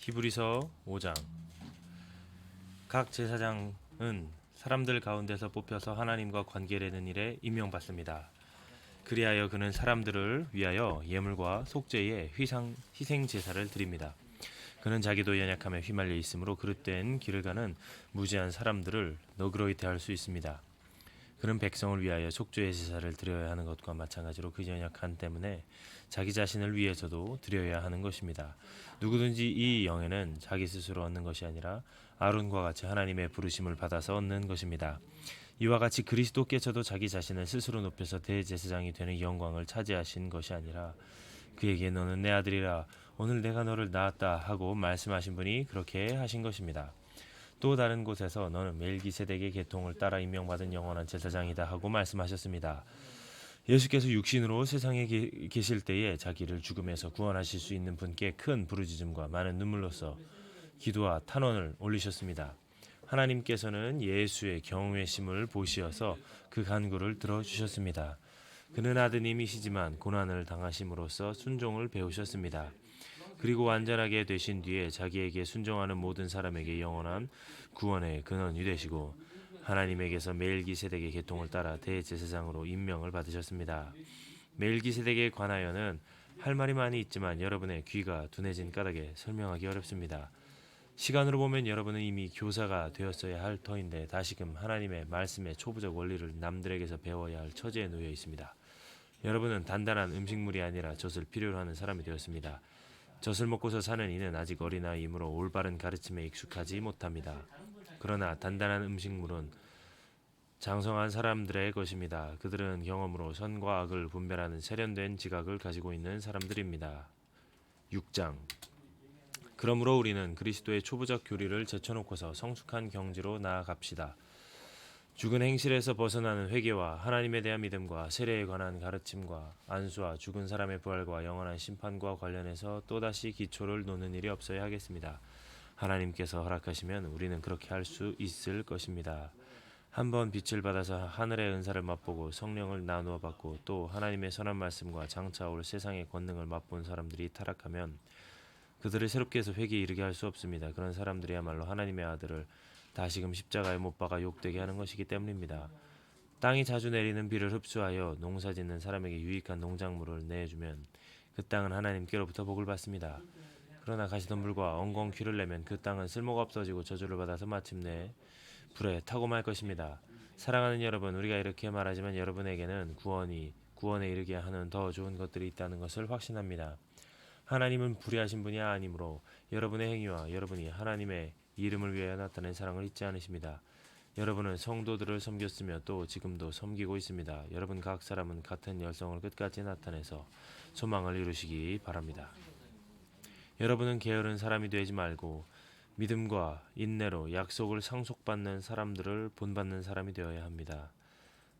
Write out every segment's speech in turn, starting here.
히브리서 5장. 각 제사장은 사람들 가운데서 뽑혀서 하나님과 관계되는 일에 임명받습니다. 그리하여 그는 사람들을 위하여 예물과 속죄의 희생 제사를 드립니다. 그는 자기도 연약함에 휘말려 있으므로 그릇된 길을 가는 무지한 사람들을 너그러이 대할 수 있습니다. 그는 백성을 위하여 속죄의 제사를 드려야 하는 것과 마찬가지로 그 연약함 때문에 자기 자신을 위해서도 드려야 하는 것입니다. 누구든지 이 영예는 자기 스스로 얻는 것이 아니라 아론과 같이 하나님의 부르심을 받아서 얻는 것입니다. 이와 같이 그리스도께서도 자기 자신을 스스로 높여서 대제사장이 되는 영광을 차지하신 것이 아니라 그에게 너는 내 아들이라 오늘 내가 너를 낳았다 하고 말씀하신 분이 그렇게 하신 것입니다. 또 다른 곳에서 너는 멜기세덱의 계통을 따라 임명받은 영원한 제사장이다 하고 말씀하셨습니다. 예수께서 육신으로 세상에 계실 때에 자기를 죽음에서 구원하실 수 있는 분께 큰 부르짖음과 많은 눈물로써 기도와 탄원을 올리셨습니다. 하나님께서는 예수의 경외심을 보시어서 그 간구를 들어주셨습니다. 그는 아드님이시지만 고난을 당하심으로써 순종을 배우셨습니다. 그리고 완전하게 되신 뒤에 자기에게 순종하는 모든 사람에게 영원한 구원의 근원이 되시고 하나님에게서 멜기세덱의 계통을 따라 대제사장으로 임명을 받으셨습니다. 멜기세덱에 관하여는 할 말이 많이 있지만 여러분의 귀가 둔해진 까닭에 설명하기 어렵습니다. 시간으로 보면 여러분은 이미 교사가 되었어야 할 터인데 다시금 하나님의 말씀의 초보적 원리를 남들에게서 배워야 할 처지에 놓여 있습니다. 여러분은 단단한 음식물이 아니라 젖을 필요로 하는 사람이 되었습니다. 젖을 먹고서 사는 이는 아직 어린아이이므로 올바른 가르침에 익숙하지 못합니다. 그러나 단단한 음식물은 장성한 사람들의 것입니다. 그들은 경험으로 선과 악을 분별하는 세련된 지각을 가지고 있는 사람들입니다. 6장. 그러므로 우리는 그리스도의 초부적 교리를 제쳐놓고서 성숙한 경지로 나아갑시다. 죽은 행실에서 벗어나는 회개와 하나님에 대한 믿음과 세례에 관한 가르침과 안수와 죽은 사람의 부활과 영원한 심판과 관련해서 또다시 기초를 놓는 일이 없어야 하겠습니다. 하나님께서 허락하시면 우리는 그렇게 할 수 있을 것입니다. 한번 빛을 받아서 하늘의 은사를 맛보고 성령을 나누어 받고 또 하나님의 선한 말씀과 장차 올 세상의 권능을 맛본 사람들이 타락하면 그들을 새롭게 해서 회개에 이르게 할 수 없습니다. 그런 사람들이야말로 하나님의 아들을 다시금 십자가에 못 박아 욕되게 하는 것이기 때문입니다. 땅이 자주 내리는 비를 흡수하여 농사짓는 사람에게 유익한 농작물을 내주면 그 땅은 하나님께로부터 복을 받습니다. 그러나 가시덤불과 엉겅퀴를 내면 그 땅은 쓸모가 없어지고 저주를 받아서 마침내 불에 타고 말 것입니다. 사랑하는 여러분, 우리가 이렇게 말하지만 여러분에게는 구원에 이르게 하는 더 좋은 것들이 있다는 것을 확신합니다. 하나님은 불의하신 분이 아니므로 여러분의 행위와 여러분이 하나님의 이름을 위하여 나타낸 사랑을 잊지 않으십니다. 여러분은 성도들을 섬겼으며 또 지금도 섬기고 있습니다. 여러분 각 사람은 같은 열성을 끝까지 나타내서 소망을 이루시기 바랍니다. 여러분은 게으른 사람이 되지 말고 믿음과 인내로 약속을 상속받는 사람들을 본받는 사람이 되어야 합니다.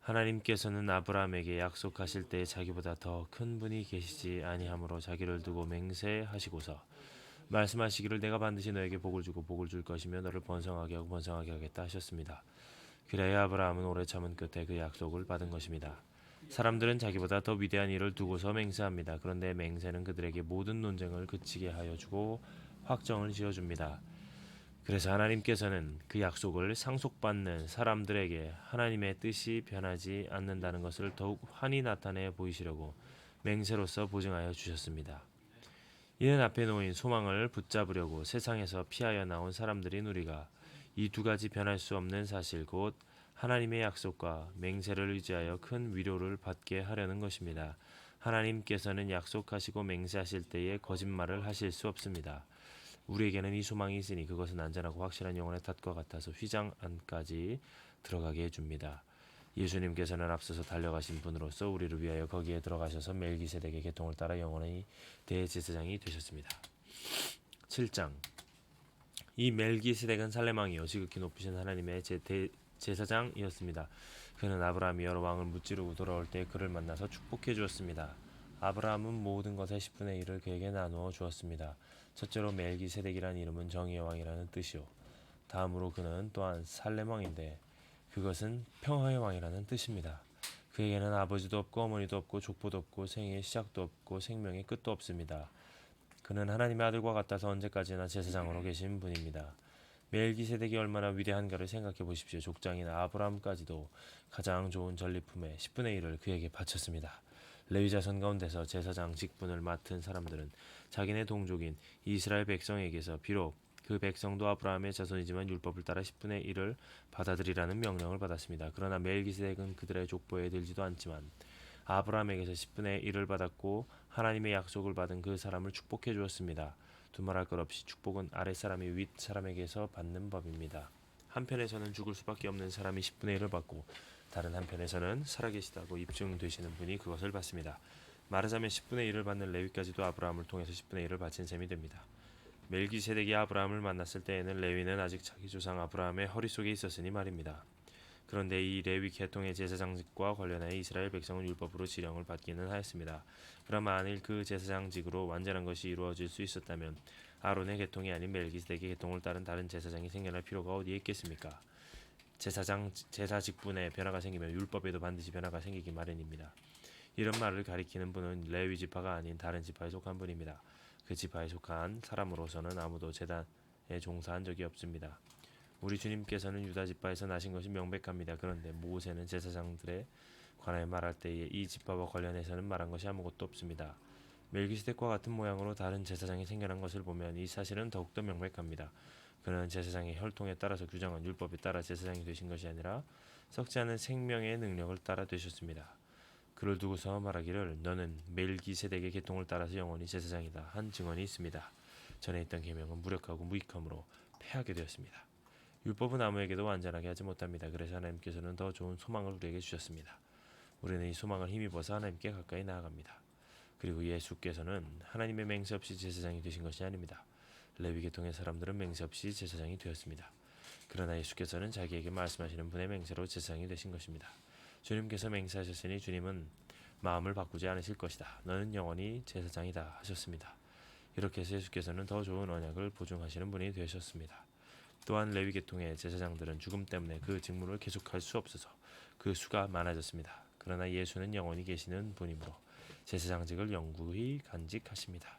하나님께서는 아브라함에게 약속하실 때 자기보다 더 큰 분이 계시지 아니하므로 자기를 두고 맹세하시고서 말씀하시기를 내가 반드시 너에게 복을 주고 복을 줄 것이며 너를 번성하게 하고 번성하게 하겠다 하셨습니다. 그래야 아브라함은 오래 참은 끝에 그 약속을 받은 것입니다. 사람들은 자기보다 더 위대한 일을 두고서 맹세합니다. 그런데 맹세는 그들에게 모든 논쟁을 그치게 하여 주고 확정을 지어줍니다. 그래서 하나님께서는 그 약속을 상속받는 사람들에게 하나님의 뜻이 변하지 않는다는 것을 더욱 환히 나타내 보이시려고 맹세로서 보증하여 주셨습니다. 이는 앞에 놓인 소망을 붙잡으려고 세상에서 피하여 나온 사람들인 우리가 이 두 가지 변할 수 없는 사실 곧 하나님의 약속과 맹세를 의지하여 큰 위로를 받게 하려는 것입니다. 하나님께서는 약속하시고 맹세하실 때에 거짓말을 하실 수 없습니다. 우리에게는 이 소망이 있으니 그것은 안전하고 확실한 영혼의 탓과 같아서 휘장 안까지 들어가게 해줍니다. 예수님께서는 앞서서 달려가신 분으로서 우리를 위하여 거기에 들어가셔서 멜기세덱의 계통을 따라 영원히 대제사장이 되셨습니다. 7장. 이 멜기세덱은 살레망이요 지극히 높으신 하나님의 제사장이었습니다. 그는 아브라함이 여러 왕을 무찌르고 돌아올 때 그를 만나서 축복해 주었습니다. 아브라함은 모든 것의 10분의 1을 그에게 나누어 주었습니다. 첫째로 멜기세덱이라는 이름은 정의의 왕이라는 뜻이요. 다음으로 그는 또한 살렘 왕인데 그것은 평화의 왕이라는 뜻입니다. 그에게는 아버지도 없고 어머니도 없고 족보도 없고 생의 시작도 없고 생명의 끝도 없습니다. 그는 하나님의 아들과 같아서 언제까지나 제사장으로 계신 분입니다. 멜기세덱이 얼마나 위대한가를 생각해 보십시오. 족장인 아브라함까지도 가장 좋은 전리품의 10분의 1을 그에게 바쳤습니다. 레위 자손 가운데서 제사장 직분을 맡은 사람들은 자기네 동족인 이스라엘 백성에게서 비록 그 백성도 아브라함의 자손이지만 율법을 따라 10분의 1을 받아들이라는 명령을 받았습니다. 그러나 멜기세덱은 그들의 족보에 들지도 않지만 아브라함에게서 10분의 1을 받았고 하나님의 약속을 받은 그 사람을 축복해 주었습니다. 두말할 것 없이 축복은 아랫사람이 윗사람에게서 받는 법입니다. 한편에서는 죽을 수밖에 없는 사람이 10분의 1을 받고 다른 한편에서는 살아계시다고 입증되시는 분이 그것을 받습니다. 말하자면 10분의 1을 받는 레위까지도 아브라함을 통해서 10분의 1을 바친 셈이 됩니다. 멜기세덱이 아브라함을 만났을 때에는 레위는 아직 자기 조상 아브라함의 허리 속에 있었으니 말입니다. 그런데 이 레위 계통의 제사장직과 관련하여 이스라엘 백성은 율법으로 지령을 받기는 하였습니다. 그럼 만일 그 제사장직으로 완전한 것이 이루어질 수 있었다면 아론의 계통이 아닌 멜기세덱의 계통을 따른 다른 제사장이 생겨날 필요가 어디에 있겠습니까? 제사 직분에 변화가 생기면 율법에도 반드시 변화가 생기기 마련입니다. 이런 말을 가리키는 분은 레위 지파가 아닌 다른 지파에 속한 분입니다. 그 지파에 속한 사람으로서는 아무도 제단에 종사한 적이 없습니다. 우리 주님께서는 유다 지파에서 나신 것이 명백합니다. 그런데 모세는 제사장들에 관하여 말할 때에 이 지파와 관련해서는 말한 것이 아무것도 없습니다. 멜기세덱과 같은 모양으로 다른 제사장이 생겨난 것을 보면 이 사실은 더욱더 명백합니다. 그는 제사장의 혈통에 따라서 규정한 율법에 따라 제사장이 되신 것이 아니라 썩지 않은 생명의 능력을 따라 되셨습니다. 그를 두고서 말하기를 너는 멜기세덱의 계통을 따라서 영원히 제사장이다 한 증언이 있습니다. 전에 있던 계명은 무력하고 무익함으로 폐하게 되었습니다. 율법은 아무에게도 완전하게 하지 못합니다. 그래서 하나님께서는 더 좋은 소망을 우리에게 주셨습니다. 우리는 이 소망을 힘입어서 하나님께 가까이 나아갑니다. 그리고 예수께서는 하나님의 맹세 없이 제사장이 되신 것이 아닙니다. 레위 계통의 사람들은 맹세 없이 제사장이 되었습니다. 그러나 예수께서는 자기에게 말씀하시는 분의 맹세로 제사장이 되신 것입니다. 주님께서 맹세하셨으니 주님은 마음을 바꾸지 않으실 것이다. 너는 영원히 제사장이다 하셨습니다. 이렇게 해서 예수께서는 더 좋은 언약을 보증하시는 분이 되셨습니다. 또한 레위 계통의 제사장들은 죽음 때문에 그 직무를 계속할 수 없어서 그 수가 많아졌습니다. 그러나 예수는 영원히 계시는 분이므로 제사장직을 영구히 간직하십니다.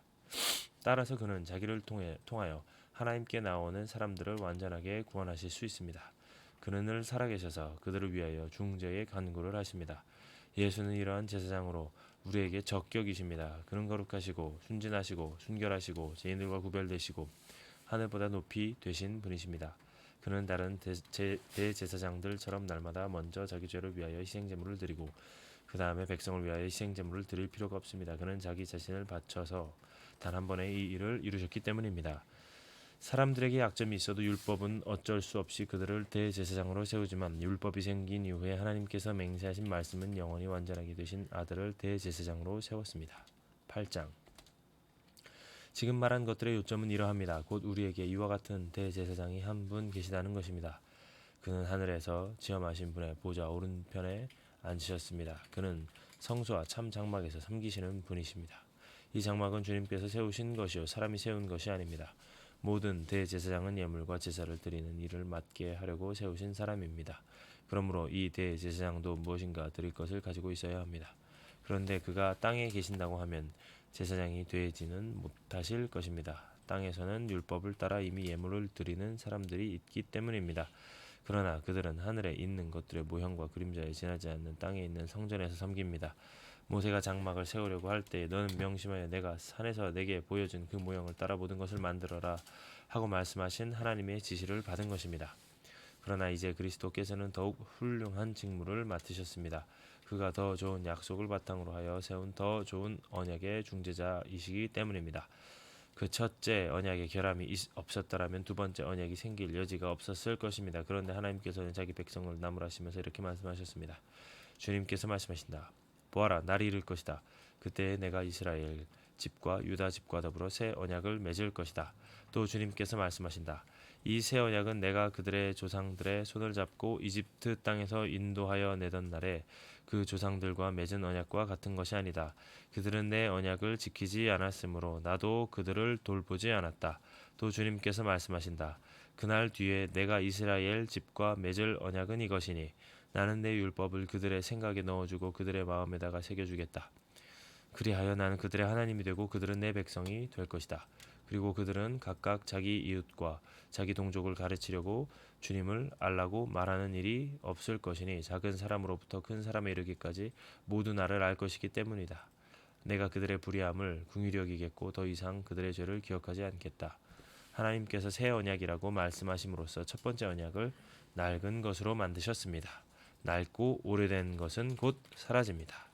따라서 그는 자기를 통하여 하나님께 나오는 사람들을 완전하게 구원하실 수 있습니다. 그는 늘 살아계셔서 그들을 위하여 중재의 간구를 하십니다. 예수는 이러한 제사장으로 우리에게 적격이십니다. 그는 거룩하시고 순진하시고 순결하시고 죄인들과 구별되시고 하늘보다 높이 되신 분이십니다. 그는 다른 대제사장들처럼 날마다 먼저 자기 죄를 위하여 희생제물을 드리고 그 다음에 백성을 위하여 희생제물을 드릴 필요가 없습니다. 그는 자기 자신을 바쳐서 단 한 번에 이 일을 이루셨기 때문입니다. 사람들에게 약점이 있어도 율법은 어쩔 수 없이 그들을 대제사장으로 세우지만 율법이 생긴 이후에 하나님께서 맹세하신 말씀은 영원히 완전하게 되신 아들을 대제사장으로 세웠습니다. 8장 지금 말한 것들의 요점은 이러합니다. 곧 우리에게 이와 같은 대제사장이 한 분 계시다는 것입니다. 그는 하늘에서 지엄하신 분의 보좌 오른편에 앉으셨습니다. 그는 성소와 참 장막에서 섬기시는 분이십니다. 이 장막은 주님께서 세우신 것이요 사람이 세운 것이 아닙니다. 모든 대제사장은 예물과 제사를 드리는 일을 맡게 하려고 세우신 사람입니다. 그러므로 이 대제사장도 무엇인가 드릴 것을 가지고 있어야 합니다. 그런데 그가 땅에 계신다고 하면 제사장이 되지는 못하실 것입니다. 땅에서는 율법을 따라 이미 예물을 드리는 사람들이 있기 때문입니다. 그러나 그들은 하늘에 있는 것들의 모형과 그림자에 지나지 않는 땅에 있는 성전에서 섬깁니다. 모세가 장막을 세우려고 할 때 너는 명심하여 내가 산에서 내게 보여준 그 모형을 따라 모든 것을 만들어라 하고 말씀하신 하나님의 지시를 받은 것입니다. 그러나 이제 그리스도께서는 더욱 훌륭한 직무를 맡으셨습니다. 그가 더 좋은 약속을 바탕으로 하여 세운 더 좋은 언약의 중재자이시기 때문입니다. 그 첫째 언약의 결함이 없었더라면 두 번째 언약이 생길 여지가 없었을 것입니다. 그런데 하나님께서는 자기 백성을 나무라시면서 이렇게 말씀하셨습니다. 주님께서 말씀하신다. 보아라, 날이 이를 것이다. 그때 내가 이스라엘 집과 유다 집과 더불어 새 언약을 맺을 것이다. 또 주님께서 말씀하신다. 이 새 언약은 내가 그들의 조상들의 손을 잡고 이집트 땅에서 인도하여 내던 날에 그 조상들과 맺은 언약과 같은 것이 아니다. 그들은 내 언약을 지키지 않았으므로 나도 그들을 돌보지 않았다. 또 주님께서 말씀하신다. 그날 뒤에 내가 이스라엘 집과 맺을 언약은 이것이니 나는 내 율법을 그들의 생각에 넣어주고 그들의 마음에다가 새겨주겠다. 그리하여 나는 그들의 하나님이 되고 그들은 내 백성이 될 것이다. 그리고 그들은 각각 자기 이웃과 자기 동족을 가르치려고 주님을 알라고 말하는 일이 없을 것이니 작은 사람으로부터 큰 사람에 이르기까지 모두 나를 알 것이기 때문이다. 내가 그들의 불의함을 긍휼히 여기겠고 더 이상 그들의 죄를 기억하지 않겠다. 하나님께서 새 언약이라고 말씀하심으로써 첫 번째 언약을 낡은 것으로 만드셨습니다. 낡고 오래된 것은 곧 사라집니다.